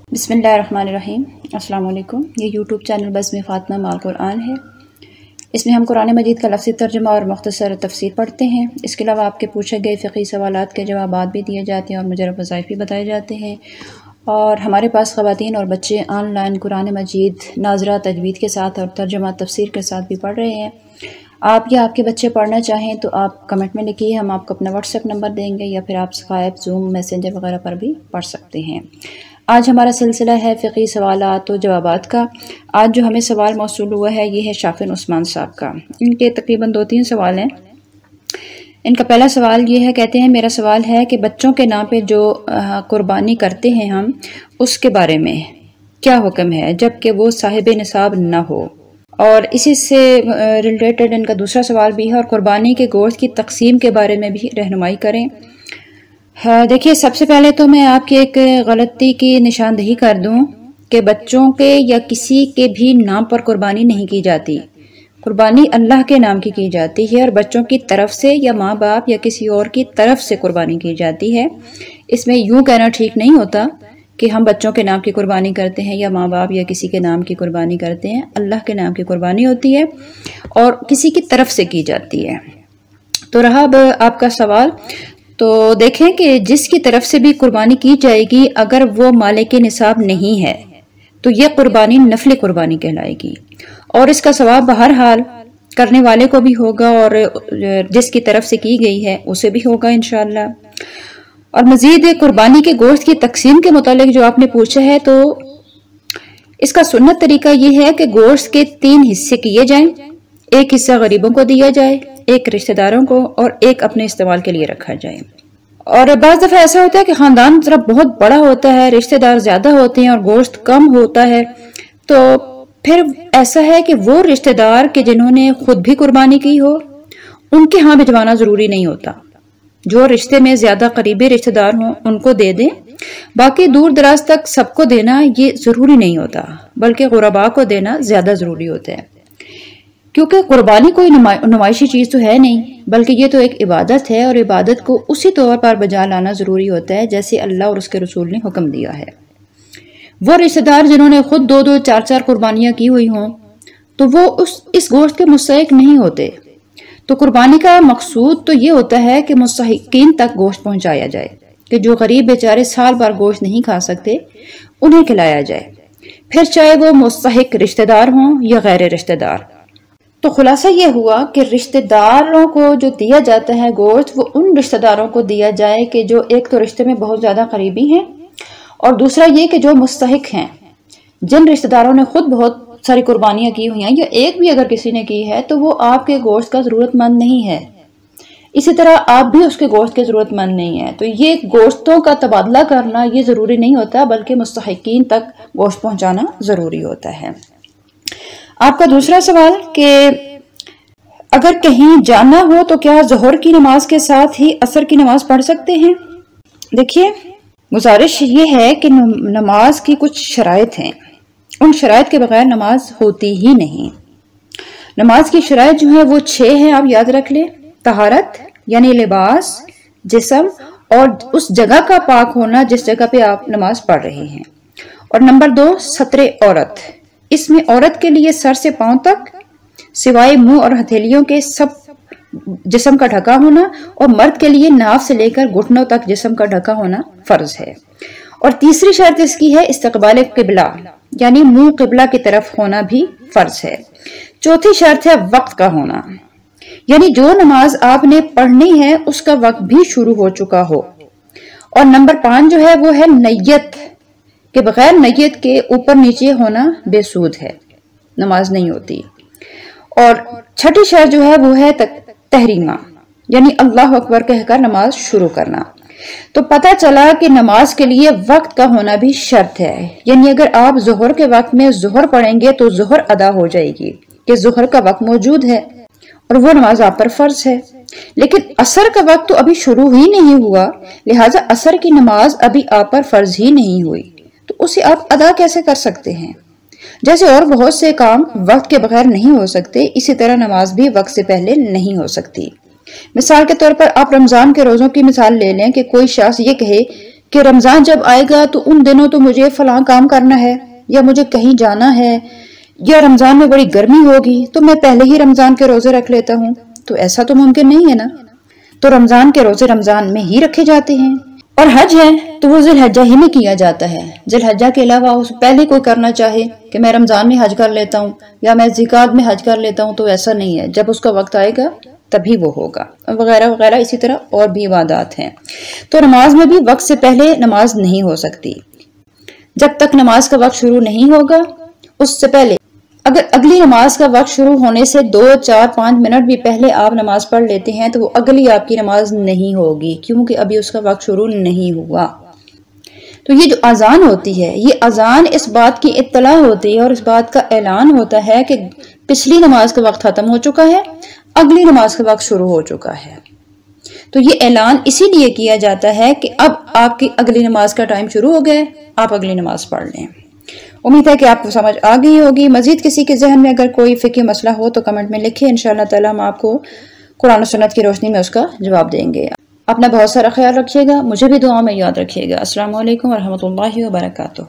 बिस्मिल्लाहिर्रहमानिर्रहीम। अस्सलाम वालेकुम। ये यूट्यूब चैनल BazmeFatima MaalQur'an है। इसमें हम कुरान मजीद का लफ्ज़ी तर्जुमा और मुख्तसर तफसीर पढ़ते हैं। इसके अलावा आपके पूछे गए फ़िक़ही सवालात के जवाबात भी दिए जाते हैं और मुजरब वज़ाइफ़ भी बताए जाते हैं। और हमारे पास ख़वातीन और बच्चे ऑनलाइन कुरान मजीद नाज़रा तजवीद के साथ और तर्जुमा तफसीर के साथ भी पढ़ रहे हैं। आप या आपके बच्चे पढ़ना चाहें तो आप कमेंट में लिखिए, हम आपको अपना व्हाट्सएप नंबर देंगे या फिर आप स्काइप, ज़ूम, मैसेंजर वगैरह पर भी पढ़ सकते हैं। आज हमारा सिलसिला है फ़िक़ही सवालात और जवाबात का। आज जो हमें सवाल मौसूल हुआ है ये है शाफिन उस्मान साहब का। इनके तकरीबन 2-3 सवाल हैं। इनका पहला सवाल ये है, कहते हैं मेरा सवाल है कि बच्चों के नाम पे जो कुर्बानी करते हैं हम, उसके बारे में क्या हुक्म है जबकि वो साहिब निसाब न हो। और इसी से रिलेटेड इनका दूसरा सवाल भी है और कुर्बानी के गोश्त की तaqseem के बारे में भी रहनुमाई करें। हाँ, देखिए सबसे पहले तो मैं आपकी एक गलती की निशानदही कर दूं कि बच्चों के या किसी के भी नाम पर कुर्बानी नहीं की जाती। कुर्बानी अल्लाह के नाम की जाती है और बच्चों की तरफ से या माँ बाप या किसी और की तरफ से कुर्बानी की जाती है। इसमें यूं कहना ठीक नहीं होता कि हम बच्चों के नाम की कुर्बानी करते हैं या माँ बाप या किसी के नाम की कुर्बानी करते हैं। अल्लाह के नाम की कुर्बानी होती है और किसी की तरफ से की जाती है। तो रहा अब आपका सवाल, तो देखें कि जिसकी तरफ से भी कुर्बानी की जाएगी अगर वो मालिक निसाब नहीं है तो ये कुर्बानी नफली कुर्बानी कहलाएगी और इसका सवाब बहरहाल करने वाले को भी होगा और जिसकी तरफ से की गई है उसे भी होगा इंशाअल्लाह। और मजीद कुर्बानी के गोश्त की तaqseem के मुतालिक जो आपने पूछा है, तो इसका सुन्नत तरीका ये है कि गोश्त के 3 हिस्से किए जाएं। एक हिस्सा गरीबों को दिया जाए, एक रिश्तेदारों को और एक अपने इस्तेमाल के लिए रखा जाए। और बाज़ दफ़ा ऐसा होता है कि ख़ानदान जरा बहुत बड़ा होता है, रिश्तेदार ज़्यादा होते हैं और गोश्त कम होता है, तो फिर ऐसा है कि वो रिश्तेदार के जिन्होंने खुद भी कुर्बानी की हो उनके यहाँ भिजवाना ज़रूरी नहीं होता। जो रिश्ते में ज़्यादा करीबी रिश्तेदार हों उनको दे दें, बाकी दूर दराज तक सबको देना ये ज़रूरी नहीं होता, बल्कि गुरबा को देना ज़्यादा ज़रूरी होता है। क्योंकि कुर्बानी कोई नुमाइशी चीज़ तो है नहीं, बल्कि ये तो एक इबादत है और इबादत को उसी तौर पर बजा लाना ज़रूरी होता है जैसे अल्लाह और उसके रसूल ने हुक्म दिया है। वो रिश्तेदार जिन्होंने खुद 2-2, 4-4 कुर्बानियाँ की हुई हों तो वो इस गोश्त के मुस्तहिक नहीं होते। तो कुर्बानी का मकसूद तो ये होता है कि मुस्तहिकीन तक गोश्त पहुँचाया जाए, कि जो गरीब बेचारे साल भर गोश्त नहीं खा सकते उन्हें खिलाया जाए, फिर चाहे वो मुस्तहिक रिश्तेदार हों या गैर रिश्तेदार। तो खुलासा ये हुआ कि रिश्तेदारों को जो दिया जाता है गोश्त, वो उन रिश्तेदारों को दिया जाए कि जो एक तो रिश्ते में बहुत ज़्यादा करीबी हैं और दूसरा ये कि जो मुस्तहिक हैं। जिन रिश्तेदारों ने खुद बहुत सारी कुर्बानियाँ की हुई हैं या एक भी अगर किसी ने की है तो वो आपके गोश्त का ज़रूरतमंद नहीं है, इसी तरह आप भी उसके गोश्त के ज़रूरतमंद नहीं है। तो ये गोश्तों का तबादला करना ये ज़रूरी नहीं होता, बल्कि मुस्तहिकीन तक गोश्त पहुँचाना ज़रूरी होता है। आपका दूसरा सवाल कि अगर कहीं जाना हो तो क्या ज़ोहर की नमाज के साथ ही असर की नमाज पढ़ सकते हैं। देखिए, गुजारिश ये है कि नमाज की कुछ शराइत हैं, उन शराइत के बगैर नमाज होती ही नहीं। नमाज की शराइत जो है वो 6 हैं, आप याद रख लें। तहारत यानी लिबास, जिस्म और उस जगह का पाक होना जिस जगह पे आप नमाज पढ़ रहे हैं। और नंबर 2 सत्रे औरत, इसमें औरत के लिए सर से पांव तक सिवाय मुंह और हथेलियों के सब जिस्म का ढका होना और मर्द के लिए नाभ से लेकर घुटनों तक जिस्म का ढका होना फर्ज है। और तीसरी शर्त इसकी है इस्तकबाल किबला, यानी मुंह किबला की तरफ होना भी फर्ज है। चौथी शर्त है वक्त का होना, यानी जो नमाज आपने पढ़नी है उसका वक्त भी शुरू हो चुका हो। और नंबर 5 जो है वो है नय्यत, के बगैर नय्यत के ऊपर नीचे होना बेसूद है, नमाज नहीं होती। और छठी शर्त जो है वो है तहरीमा, यानी अल्लाह अकबर कहकर नमाज शुरू करना। तो पता चला कि नमाज के लिए वक्त का होना भी शर्त है, यानी अगर आप ज़ोहर के वक्त में ज़ोहर पढ़ेंगे तो ज़ोहर अदा हो जाएगी कि ज़ोहर का वक्त मौजूद है और वो नमाज आप पर फर्ज है। लेकिन असर का वक्त तो अभी शुरू ही नहीं हुआ, लिहाजा असर की नमाज अभी आप पर फर्ज ही नहीं हुई, तो उसे आप अदा कैसे कर सकते हैं। जैसे और बहुत से काम वक्त के बगैर नहीं हो सकते, इसी तरह नमाज भी वक्त से पहले नहीं हो सकती। मिसाल के तौर पर आप रमजान के रोजों की मिसाल ले लें कि कोई शख्स ये कहे کہ رمضان جب آئے گا تو ان دنوں تو مجھے فلاں کام کرنا ہے یا مجھے کہیں جانا ہے یا رمضان میں بڑی گرمی ہوگی تو میں پہلے ہی رمضان کے روزے رکھ لیتا ہوں، تو ایسا تو ممکن نہیں ہے نا۔ تو رمضان کے روزے رمضان میں ہی رکھے جاتے ہیں، اور حج ہے تو وہ ذی الحجہ ہی میں کیا جاتا ہے۔ ذی الحجہ کے علاوہ اس پہلے کوئی کرنا چاہے کہ میں رمضان میں حج کر لیتا ہوں یا میں ذیقعدہ میں حج کر لیتا ہوں، تو ایسا نہیں ہے، جب اس کا وقت آئے گا تبھی وہ ہوگا، وغیرہ وغیرہ اسی طرح اور بھی عبادات ہیں۔ تو نماز میں بھی وقت سے پہلے نماز نہیں ہو سکتی، جب تک نماز کا وقت شروع نہیں ہوگا اس سے پہلے اگر اگلی نماز کا وقت شروع ہونے سے 2 4 5 منٹ بھی پہلے آپ نماز پڑھ لیتے ہیں تو وہ اگلی آپ کی نماز نہیں ہوگی، کیونکہ ابھی اس کا وقت شروع نہیں ہوا۔ تو یہ جو اذان ہوتی ہے، یہ اذان اس بات کی اطلاع ہوتی ہے اور اس بات کا اعلان ہوتا ہے کہ پچھلی نماز کا وقت ختم ہو چکا ہے، اگلی نماز کا وقت شروع ہو چکا ہے۔ تو یہ اعلان اسی لیے کیا جاتا ہے کہ اب آپ کی اگلی نماز کا ٹائم شروع ہو گیا، آپ اگلی نماز پڑھ لیں۔ امید ہے کہ آپ کو سمجھ آ گئی ہوگی۔ مزید کسی کے ذہن میں اگر کوئی فقہی مسئلہ ہو تو کمنٹ میں لکھیں، انشاءاللہ تعالی ہم آپ کو قرآن و سنت کی روشنی میں اس کا جواب دیں گے۔ اپنا بہت سارا خیال رکھیے گا، مجھے بھی دعاؤں میں یاد رکھیے گا۔ السلام علیکم ورحمۃ اللہ وبرکاتہ۔